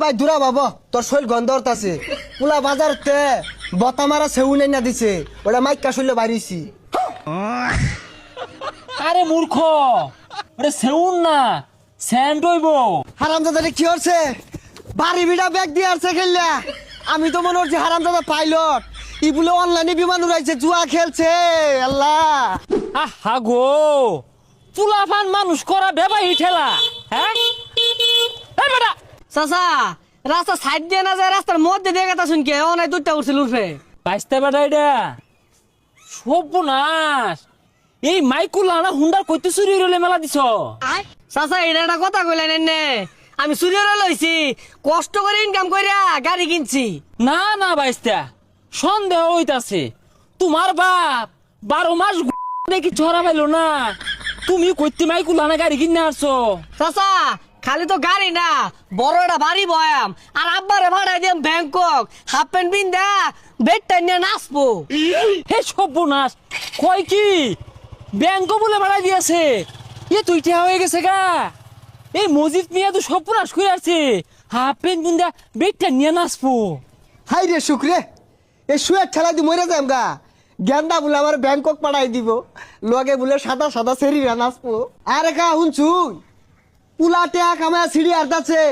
ভাই দূরা বাবা তোর শৈল গন্ধ আছে পুলা বাজারতে বতা মারা সেউ নাই না দিছে ওটা মাইকা শৈল বাড়িছি। আরে মূর্খ, ওরে সেউন না, স্যান্ড হইব। হারামজাদা কি হচ্ছে বাড়ি বিড়া ব্যাগ দিয়ে আসছে খেললা। আমি তো মনে হচ্ছে হারামজাদা পাইলট ই বলে অনলাইনে বিমান উড়াইছে জুয়া খেলছে। আল্লাহ আহা গো, তুলাফান মানুষ করা বেবাই ঠেলা। হ্যাঁ এই বেটা চাচা রাস্তা সাইড দিয়ে না যায় রাস্তার মধ্যে দিয়ে গেতা শুনকে অনেক দুধটা উঠছিল উঠবে বাইসতে বেটা এটা সর্বনাশ। এই মাইকুল আনা হুন্ডার কইতে চুরি রইলে মেলা দিছ। চাচা এটা একটা কথা কইলেন এনে আমি চুরিয়ে লইছি কষ্ট করে ইনকাম কইরা গাড়ি কিনছি। না না বাইসতা, সন্দেহ হইতাছে তোমার বাপ 12 মাস দেখি ছড়া পাইলো না, তুমি কইতে মাইকুল আনা গাড়ি কিনে আসছো। চাচা খালি তো গাড়ি না বড় একটা বাড়ি বয়াম আর আব্বারে ভাড়াই দিম ব্যাংকক হাফ প্যান্ট পিন্দা বেডটা নিয়ে নাচবো। হে সর্বনাশ, কয় কি ব্যাংক বলে ভাড়া দিয়েছে? এ তুই ঠেয়া হয়ে গেছে গা। এই মসজিদ মিয়া তো সর্বনাশ করে আছে, হাফ প্যান্ট পিন্দা বেডটা নিয়ে নাচবো। হাই রে শুক্রে এই শুয়ের ঠেলা দি মরে যাম গা। গেন্দা বলে আমার ব্যাংকক পাঠাই দিব লগে বলে সাদা সাদা সেরিরা নাচবো। আরে কা শুনছুই পুলা টেয়া কামায় সিঁড়ি আর্দাছে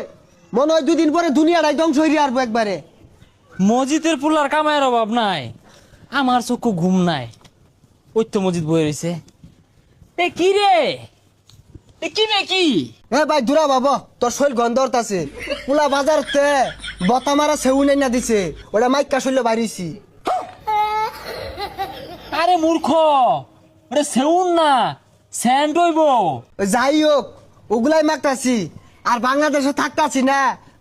মনে হয় 2 দিন পরে দুনিয়াটাই ধ্বংস হইরে আসবো একবারে। মসজিদের পুলার কামায়ের অভাব নাই, আমার চক্ষু ঘুম নাই। ওই তো মসজিদ বয়ে রয়েছে। এ কি রে, এ কি রে কি? এ ভাই দূরা বাবা তোর শৈল গন্ধ আছে পুলা বাজারতে বতা মারা সেউ নাই না দিছে ওটা মাইকা শৈল বাড়িছি। আরে মূর্খ, ওরে সেউন না, স্যান্ড হইব। যাই হোক ওগুলাই মাগতাছি আর বাংলাদেশে থাকতাছি না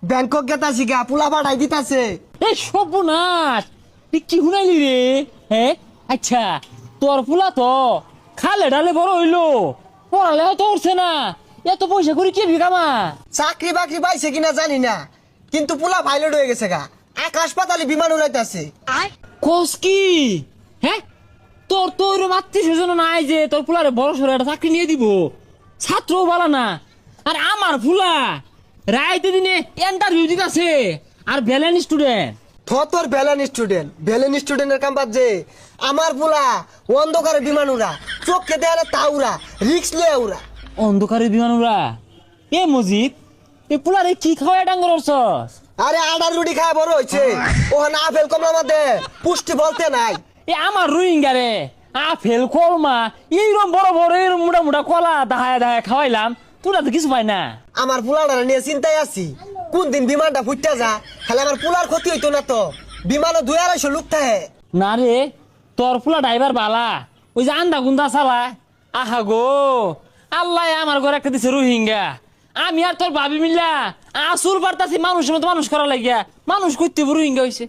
ব্যাংকক গেতাছি গা পুলা পাঠাই দিতাছে। এই সর্বনাশ, তুই কি শুনাইলি রে? হ্যাঁ আচ্ছা, তোর ফুলা তো খালে ডালে বড় হইলো, পড়ালে তো উঠছে না, এত পয়সা করে কি বিকামা? চাকরি বাকরি পাইছে কিনা জানি না কিন্তু পুলা পাইলট হয়ে গেছে গা, আকাশ পাতালে বিমান উড়াইতাছে। কোস কি? হ্যাঁ তোর তো ওইরকম আত্মীয় স্বজন নাই যে তোর ফুলারে বড় সড়ো একটা চাকরি নিয়ে দিব, ছাত্র বলা না। আর আমার ফুলা রাইতে দিনে ইন্টারভিউ দিতেছে আর ভ্যালেন স্টুডেন্ট। তোর ভ্যালেন স্টুডেন্টের কাম বাদ যে আমার পুলা অন্ধকারে বিমান উড়া চোখকে দেয়ালে তা উড়া রিক্স লয়ে উড়া। অন্ধকারের বিমান উড়া? এ মজিদ, এ পুলারে কি খাওয়াই ডাঙ্গর অর্চস? আরে আডার রুটি খায় বড় হয়েছে ওখানে আপেল কমলা মধ্যে পুষ্টি বলতে নাই। এ আমার রোহিঙ্গা রে আপেল কলমা এইরকম বড় বড় এরকম মোটা মোটা কলা দাহায় দাহায় খাওয়াইলাম, তোরা তো কিছু পাই না। আমার পুলাটা নিয়ে চিন্তায় আছি কোন দিন বিমানটা ফুটতে যা খালি আমার পুলার ক্ষতি হইতো না তো। বিমানও 2-250 লোক থাকে। না রে, তোর ফুলা ড্রাইভার বালা, ওই যে আন্দা গুন্দা চালা। আহা গো, আল্লাহ আমার ঘরে একটা দিছে রোহিঙ্গা, আমি আর তোর ভাবি মিল্লা আসুর বার্তাছি মানুষের মতো মানুষ করা লাগিয়া মানুষ করতে রোহিঙ্গা হয়েছে।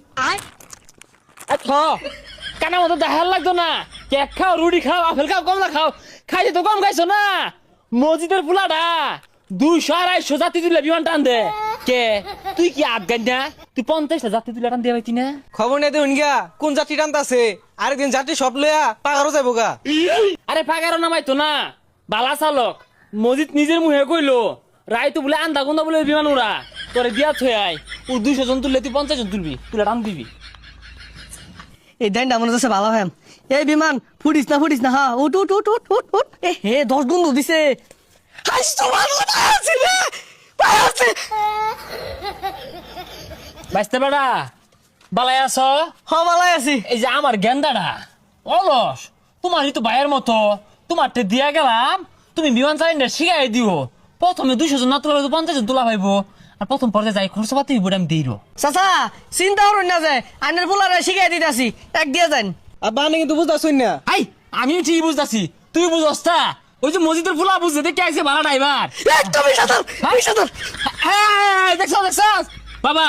কানা মতো দেখার লাগতো না, কেক খাও রুটি খাও আপেল খাও কমলা খাও, খাইতে তো কম খাইছো না। মসজিদের ফুলাটা 200-250 যাত্রী তুলে বিমান টান দে। কে তুই কি আফগান না? তুই 50টা যাত্রী তুলে টান দিয়ে পাইতি না? খবর নেই দেখুন গা কোন যাত্রী টানতাছে, আরেকদিন যাত্রী সব লইয়া পাগারও যাইব গা। আরে পাগারও নামাইতো না, বালা চালক মসজিদ নিজের মুহে কইলো রাইতো বলে আন্দা গুন্দা বলে বিমান উড়া তোরে দিয়া থই আয়, ও 200 জন তুললে তুই 50 জন তুলবি, তুলে টান দিবি। এই ডাইনটা মনে হচ্ছে ভালো হ্যাম। এই বিমান ফুটিস না হা উঠ উঠ উঠ উঠ উঠ উঠ এ হে 10 গুণ দিছে। বাইসতে বেড়া বালাই আছ? ভালাই আছি। এই যে আমার গেন্দাটা অলস, তোমারই তো ভাইয়ের মতো, তোমারটা দিয়া গেলাম, তুমি বিমান চালিয়ে শিখাই দিও। প্রথমে 200 জন না তোলা 50 জন তোলা পাইবো, আর প্রথম পর্যায়ে যাই খরচ পাতি আমি দিই। চাচা চিন্তা করুন না যে আইনের পোলারে শিখাই দিতেছি এক দিয়ে যান। আব্বা আমি কিন্তু বুঝতেছুন না। আই আমিও ঠিক বুঝতেছি, তুই বুঝস তা? ওই যে মসজিদের ফুলা বুঝতে দেখে আইছে ভাড়া ড্রাইভার। দেখছ বাবা,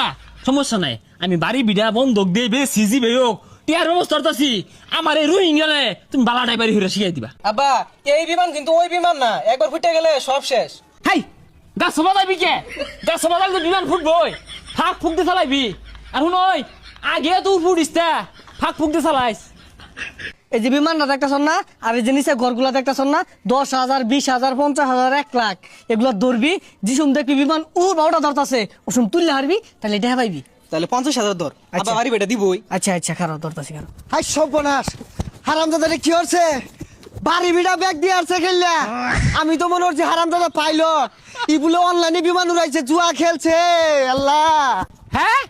সমস্যা নাই, আমি বাড়ি বিড়া বন্ধক দিয়ে সিজি বে হোক টিয়ার ব্যবস্থা করতেছি। আমার এই রোহিঙ্গালে তুমি বালা ড্রাইভারি হইরা শিখাই দিবা। আব্বা এই বিমান কিন্তু ওই বিমান না, একবার ফুটে গেলে সব শেষ। হাই গাছ সভা যাইবি কে? গাছ সভা যাইলে বিমান ফুটবই, ফাঁক ফুক দিয়ে চালাইবি। আর শুন আগে তো ফুটিস তা ফাঁক ফুক দিয়ে চালাইস। এই যে বিমানটা দেখতেছ না আর এই যে নিচে ঘরগুলা দেখতেছ না 10,000 20,000 50,000 1 লাখ এগুলো ধরবি যিসুম দেখবি বিমান বারোটা ধরতাছে ওসুম তুললে হারবি তাহলে এটা পাইবি। তাহলে 50,000 ধর আচ্ছা। আবার বাড়ি বেটা দিবই। আচ্ছা খারাপ ধরতাছি খারাপ। হাই সর্বনাশ হারামজাদা কি হচ্ছে বাড়ি বিড়া ব্যাগ দিয়ে আসছে খেললা আমি তো মনে হচ্ছে হারামজাদা পাইলট ইগুলো অনলাইনে বিমান উড়াইছে জুয়া খেলছে আল্লাহ। হ্যাঁ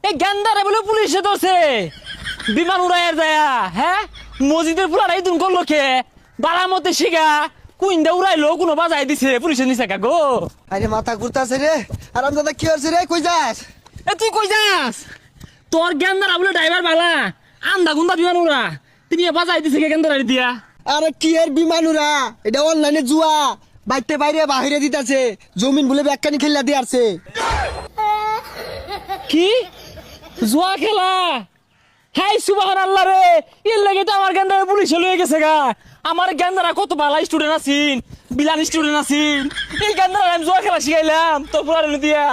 এই গেন্দারে বলে পুলিশে ধরছে বিমান উড়াইয়ার যায়া। হ্যাঁ মসজিদের পুলার এই তুমি করলো কে বাড়ার মধ্যে শিখা কুইন্দা উড়াইলো কোনো বাজাই দিছে পুলিশের নিচে কা গো। আরে মাথা ঘুরতাছে রে হারামজাদা কি হচ্ছে রে কই যাস? এ তুই কই যাস? তোর গেন্দারা বলে ড্রাইভার বালা আন্দা গুন্দা বিমান উড়া তিনি বাজাই দিছে কে গেন্দারা দিয়া। আরে কি এর বিমান উড়া এটা অনলাইনে জুয়া বাইতে বাইরে বাহিরে দিতাছে জমিন বলে ব্যাগকানি খেললা দিয়ে আসছে। কি জুয়া খেলা? হাই সুবহানাল্লাহ রে এর লাগে তো আমার গেন্দারা পুলিশ লয়ে গেছে গা। আমার গেন্দারা কত ভালো স্টুডেন্ট আছিন বিলান স্টুডেন্ট আছিন এই গেন্দারা আমি জুয়া খেলা শিখাইলাম তো পুরানো দিয়া